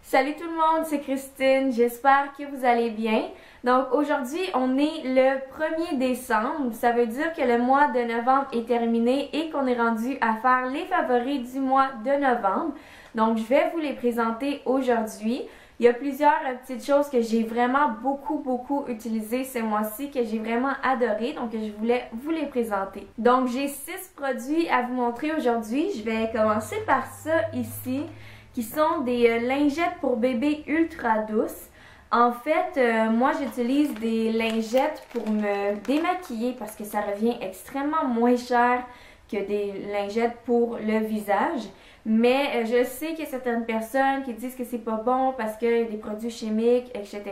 Salut tout le monde, c'est Christine, j'espère que vous allez bien. Donc aujourd'hui, on est le 1er décembre, ça veut dire que le mois de novembre est terminé et qu'on est rendu à faire les favoris du mois de novembre. Donc je vais vous les présenter aujourd'hui. Il y a plusieurs petites choses que j'ai vraiment beaucoup utilisées ce mois-ci, que j'ai vraiment adoré, donc je voulais vous les présenter. Donc j'ai 6 produits à vous montrer aujourd'hui. Je vais commencer par ça ici, qui sont des lingettes pour bébé ultra douces. En fait, moi j'utilise des lingettes pour me démaquiller parce que ça revient extrêmement moins cher que des lingettes pour le visage. Mais je sais qu'il y a certaines personnes qui disent que c'est pas bon parce qu'il y a des produits chimiques, etc.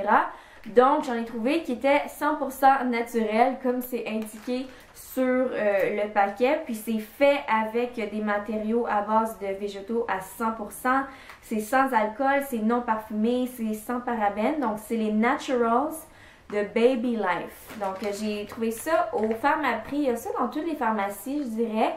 Donc j'en ai trouvé qui étaient 100% naturels comme c'est indiqué sur le paquet. Puis c'est fait avec des matériaux à base de végétaux à 100%. C'est sans alcool, c'est non parfumé, c'est sans parabènes. Donc c'est les Naturals de Baby Life. Donc j'ai trouvé ça au Pharmaprix. Il y a ça dans toutes les pharmacies, je dirais.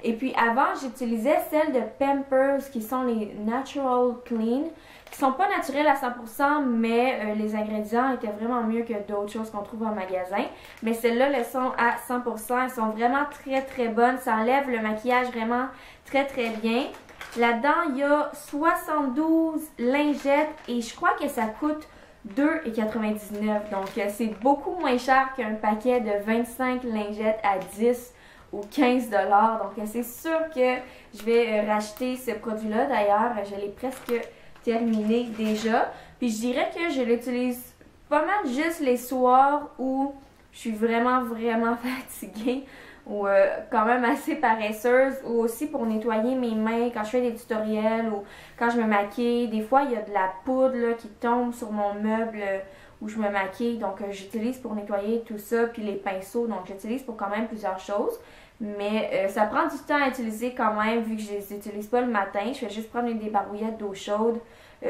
Et puis avant, j'utilisais celles de Pampers qui sont les Natural Clean, qui sont pas naturelles à 100%, mais les ingrédients étaient vraiment mieux que d'autres choses qu'on trouve en magasin. Mais celles-là, elles sont à 100%, elles sont vraiment très bonnes. Ça enlève le maquillage vraiment très bien. Là-dedans, il y a 72 lingettes et je crois que ça coûte 2,99 $. Donc c'est beaucoup moins cher qu'un paquet de 25 lingettes à 10 ou 15 $. Donc c'est sûr que je vais racheter ce produit-là. D'ailleurs, je l'ai presque terminé déjà. Puis je dirais que je l'utilise pas mal juste les soirs où je suis vraiment fatiguée ou quand même assez paresseuse, ou aussi pour nettoyer mes mains quand je fais des tutoriels ou quand je me maquille. Des fois, il y a de la poudre là, qui tombe sur mon meuble où je me maquille, donc j'utilise pour nettoyer tout ça, puis les pinceaux, donc j'utilise pour quand même plusieurs choses. Mais ça prend du temps à utiliser quand même, vu que je les utilise pas le matin. Je fais juste prendre des barbouillettes d'eau chaude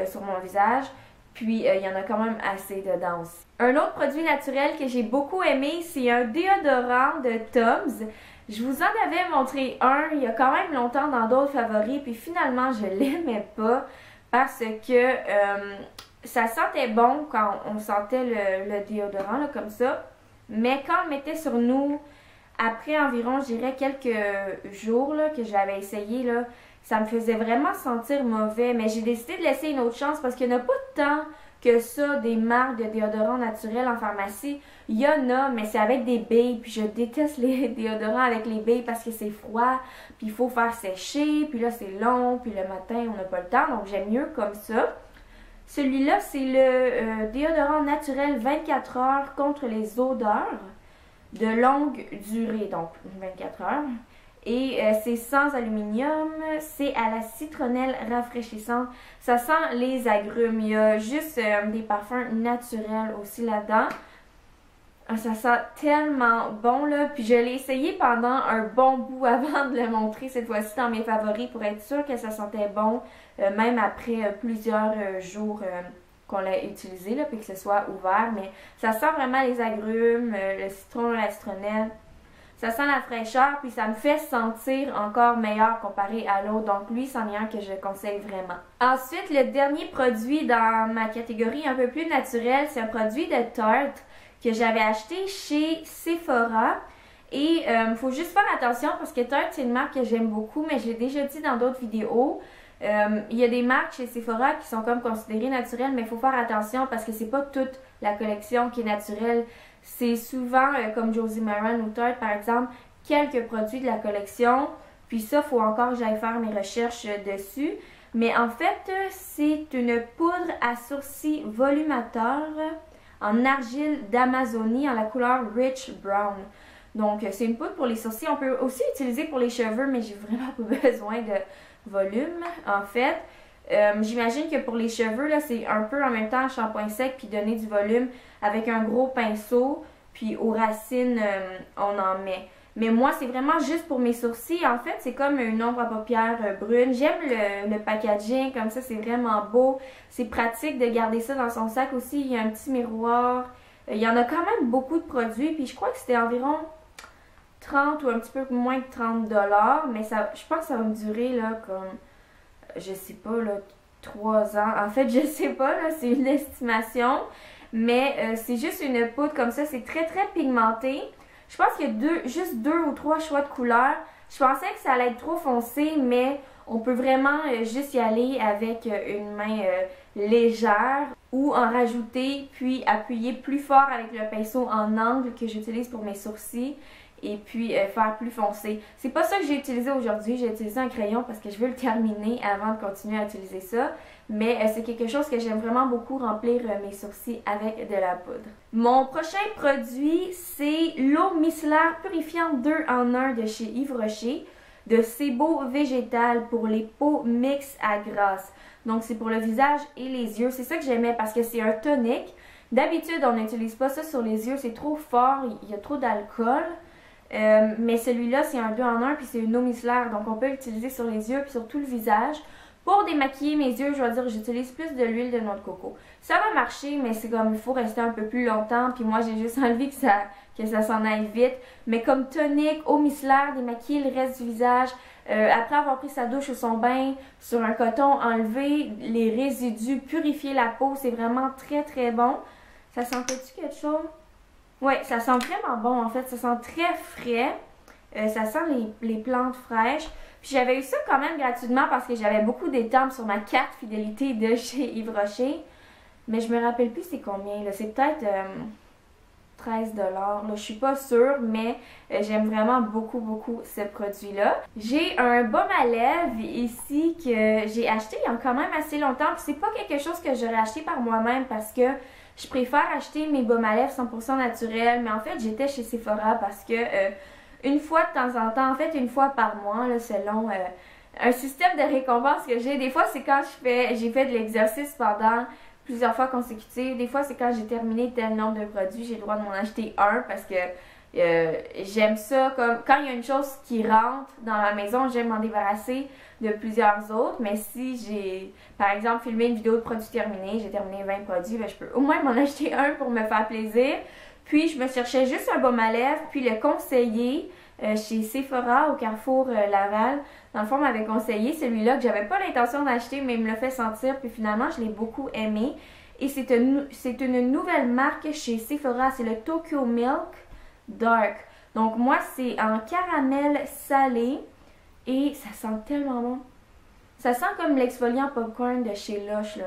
sur mon visage. Puis, il y en a quand même assez dedans aussi. Un autre produit naturel que j'ai beaucoup aimé, c'est un déodorant de Tom's. Je vous en avais montré un il y a quand même longtemps dans d'autres favoris. Puis finalement, je l'aimais pas parce que ça sentait bon quand on sentait le déodorant là, comme ça. Mais quand on le mettait sur nous, après environ, je dirais, quelques jours là, que j'avais essayé, là, ça me faisait vraiment sentir mauvais. Mais j'ai décidé de laisser une autre chance parce qu'il n'y en a pas tant que ça des marques de déodorants naturels en pharmacie. Il y en a, mais c'est avec des billes. Puis je déteste les déodorants avec les billes parce que c'est froid. Puis il faut faire sécher. Puis là, c'est long. Puis le matin, on n'a pas le temps. Donc j'aime mieux comme ça. Celui-là, c'est le déodorant naturel 24 heures contre les odeurs de longue durée, donc 24 heures. Et c'est sans aluminium, c'est à la citronnelle rafraîchissante. Ça sent les agrumes. Il y a juste des parfums naturels aussi là-dedans. Ça sent tellement bon là. Puis je l'ai essayé pendant un bon bout avant de le montrer cette fois-ci dans mes favoris pour être sûre que ça sentait bon, même après plusieurs jours qu'on l'a utilisé, là, puis que ce soit ouvert. Mais ça sent vraiment les agrumes, le citron, la citronnelle. Ça sent la fraîcheur, puis ça me fait sentir encore meilleur comparé à l'autre. Donc lui, c'en est un que je conseille vraiment. Ensuite, le dernier produit dans ma catégorie un peu plus naturelle, c'est un produit de Tarte que j'avais acheté chez Sephora. Et il faut juste faire attention parce que Tarte, c'est une marque que j'aime beaucoup, mais je l'ai déjà dit dans d'autres vidéos. Il y a des marques chez Sephora qui sont comme considérées naturelles, mais il faut faire attention parce que c'est pas toute la collection qui est naturelle. C'est souvent, comme Josie Maran ou Tarte par exemple, quelques produits de la collection. Puis ça, il faut encore que j'aille faire mes recherches dessus. Mais en fait, c'est une poudre à sourcils volumateur en argile d'Amazonie en la couleur Rich Brown. Donc, c'est une poudre pour les sourcils. On peut aussi l'utiliser pour les cheveux, mais j'ai vraiment pas besoin de volume, en fait. J'imagine que pour les cheveux, là, c'est un peu en même temps shampoing sec puis donner du volume avec un gros pinceau. Puis aux racines, on en met. Mais moi, c'est vraiment juste pour mes sourcils. En fait, c'est comme une ombre à paupières brune. J'aime le packaging, comme ça, c'est vraiment beau. C'est pratique de garder ça dans son sac aussi. Il y a un petit miroir. Il y en a quand même beaucoup de produits. Puis je crois que c'était environ 30 ou un petit peu moins de 30 $. Mais ça, je pense que ça va me durer, là, comme, je sais pas, là, 3 ans. En fait, je sais pas, là, c'est une estimation, mais c'est juste une poudre comme ça, c'est très très pigmenté. Je pense qu'il y a juste 2 ou 3 choix de couleurs. Je pensais que ça allait être trop foncé, mais on peut vraiment juste y aller avec une main légère ou en rajouter puis appuyer plus fort avec le pinceau en angle que j'utilise pour mes sourcils et puis faire plus foncé. C'est pas ça que j'ai utilisé aujourd'hui, j'ai utilisé un crayon parce que je veux le terminer avant de continuer à utiliser ça. Mais c'est quelque chose que j'aime vraiment beaucoup, remplir mes sourcils avec de la poudre. Mon prochain produit, c'est l'eau micellaire purifiante 2 en 1 de chez Yves Rocher de Sebo Végétal pour les peaux mixtes à grasse. Donc c'est pour le visage et les yeux. C'est ça que j'aimais parce que c'est un tonique. D'habitude, on n'utilise pas ça sur les yeux, c'est trop fort, il y a trop d'alcool. Mais celui-là, c'est un 2 en 1 puis c'est une eau micellaire. Donc on peut l'utiliser sur les yeux puis sur tout le visage. Pour démaquiller mes yeux, je dois dire j'utilise plus de l'huile de noix de coco. Ça va marcher, mais c'est comme il faut rester un peu plus longtemps. Puis moi, j'ai juste envie que ça s'en aille vite. Mais comme tonique, eau micellaire, démaquiller le reste du visage. Après avoir pris sa douche ou son bain, sur un coton, enlever les résidus, purifier la peau. C'est vraiment très très bon. Ça sentait-tu quelque chose? Oui, ça sent vraiment bon en fait. Ça sent très frais. Ça sent les plantes fraîches. Puis j'avais eu ça quand même gratuitement parce que j'avais beaucoup d'étampes sur ma carte fidélité de chez Yves Rocher. Mais je me rappelle plus c'est combien. C'est peut-être 13 $. Là, je suis pas sûre, mais j'aime vraiment beaucoup, beaucoup ce produit-là. J'ai un baume à lèvres ici que j'ai acheté il y a quand même assez longtemps. Puis c'est pas quelque chose que j'aurais acheté par moi-même parce que je préfère acheter mes baumes à lèvres 100% naturels. Mais en fait, j'étais chez Sephora parce que une fois de temps en temps, en fait une fois par mois, là, selon un système de récompense que j'ai. Des fois, c'est quand j'ai fait de l'exercice pendant plusieurs fois consécutives. Des fois, c'est quand j'ai terminé tel nombre de produits, j'ai le droit de m'en acheter un parce que j'aime ça. Comme quand il y a une chose qui rentre dans la maison, j'aime m'en débarrasser de plusieurs autres. Mais si j'ai, par exemple, filmé une vidéo de produits terminés, j'ai terminé 20 produits, ben, je peux au moins m'en acheter un pour me faire plaisir. Puis, je me cherchais juste un baume à lèvres, puis le conseiller chez Sephora au Carrefour Laval. Dans le fond, m'avait conseillé celui-là que j'avais pas l'intention d'acheter, mais il me l'a fait sentir. Puis finalement, je l'ai beaucoup aimé. Et c'est une nouvelle marque chez Sephora. C'est le Tokyo Milk Dark. Donc moi, c'est en caramel salé. Et ça sent tellement bon. Ça sent comme l'exfoliant popcorn de chez Lush, là.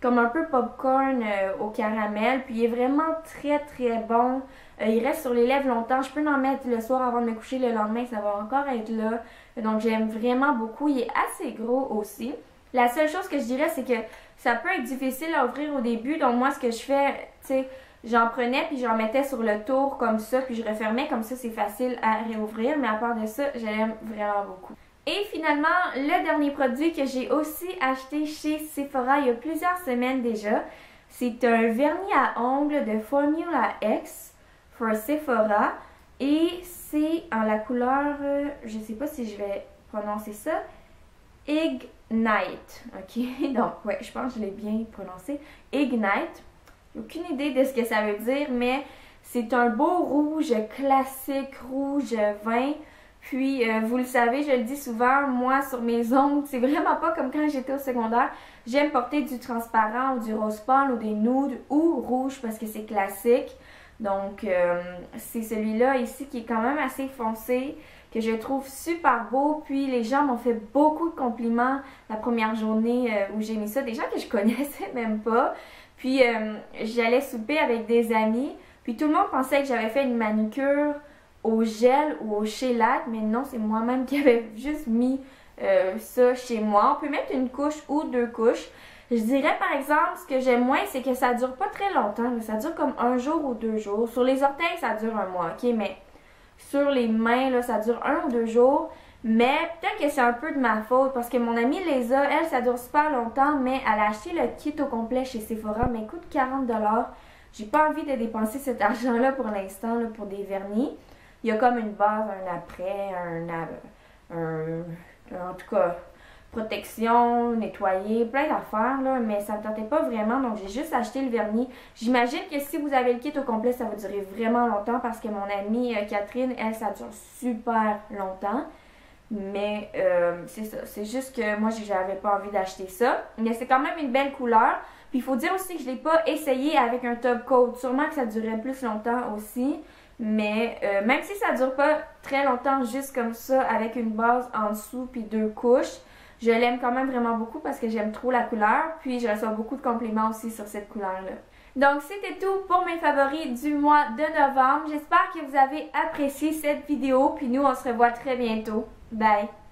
Comme un peu popcorn au caramel. Puis il est vraiment très très bon. Il reste sur les lèvres longtemps. Je peux en mettre le soir avant de me coucher. Le lendemain, ça va encore être là. Donc j'aime vraiment beaucoup. Il est assez gros aussi. La seule chose que je dirais, c'est que ça peut être difficile à ouvrir au début. Donc moi, ce que je fais, tu sais, j'en prenais puis j'en mettais sur le tour comme ça. Puis je refermais comme ça, c'est facile à réouvrir. Mais à part de ça, je l'aime vraiment beaucoup. Et finalement, le dernier produit que j'ai aussi acheté chez Sephora il y a plusieurs semaines déjà, c'est un vernis à ongles de Formula X for Sephora et c'est en la couleur, je sais pas si je vais prononcer ça, Ignite. Ok, donc ouais, je pense que je l'ai bien prononcé. Ignite. Aucune idée de ce que ça veut dire, mais c'est un beau rouge classique, rouge vin. Puis, vous le savez, je le dis souvent, moi, sur mes ongles, c'est vraiment pas comme quand j'étais au secondaire. J'aime porter du transparent ou du rose pâle ou des nudes ou rouge parce que c'est classique. Donc, c'est celui-là ici qui est quand même assez foncé, que je trouve super beau. Puis, les gens m'ont fait beaucoup de compliments la première journée où j'ai mis ça. Des gens que je connaissais même pas. Puis, j'allais souper avec des amis. Puis, tout le monde pensait que j'avais fait une manucure au gel ou au shellac, mais non, c'est moi-même qui avais juste mis ça chez moi. On peut mettre une couche ou 2 couches. Je dirais par exemple, ce que j'aime moins, c'est que ça dure pas très longtemps. Ça dure comme 1 jour ou 2 jours. Sur les orteils, ça dure 1 mois, ok? Mais sur les mains, là, ça dure 1 ou 2 jours. Mais peut-être que c'est un peu de ma faute parce que mon amie les a, elle, ça dure super longtemps, mais elle a acheté le kit au complet chez Sephora, mais il coûte 40 $. J'ai pas envie de dépenser cet argent-là pour l'instant pour des vernis. Il y a comme une base, un après, en tout cas, protection, nettoyer, plein d'affaires, là, mais ça ne me tentait pas vraiment, donc j'ai juste acheté le vernis. J'imagine que si vous avez le kit au complet, ça va durer vraiment longtemps parce que mon amie Catherine, elle, ça dure super longtemps. Mais c'est ça, c'est juste que moi j'avais pas envie d'acheter ça. Mais c'est quand même une belle couleur. Puis il faut dire aussi que je l'ai pas essayé avec un top coat. Sûrement que ça durerait plus longtemps aussi. Mais même si ça dure pas très longtemps juste comme ça avec une base en dessous puis 2 couches, je l'aime quand même vraiment beaucoup parce que j'aime trop la couleur. Puis je reçois beaucoup de compliments aussi sur cette couleur-là. Donc c'était tout pour mes favoris du mois de novembre. J'espère que vous avez apprécié cette vidéo. Puis nous on se revoit très bientôt. Bye!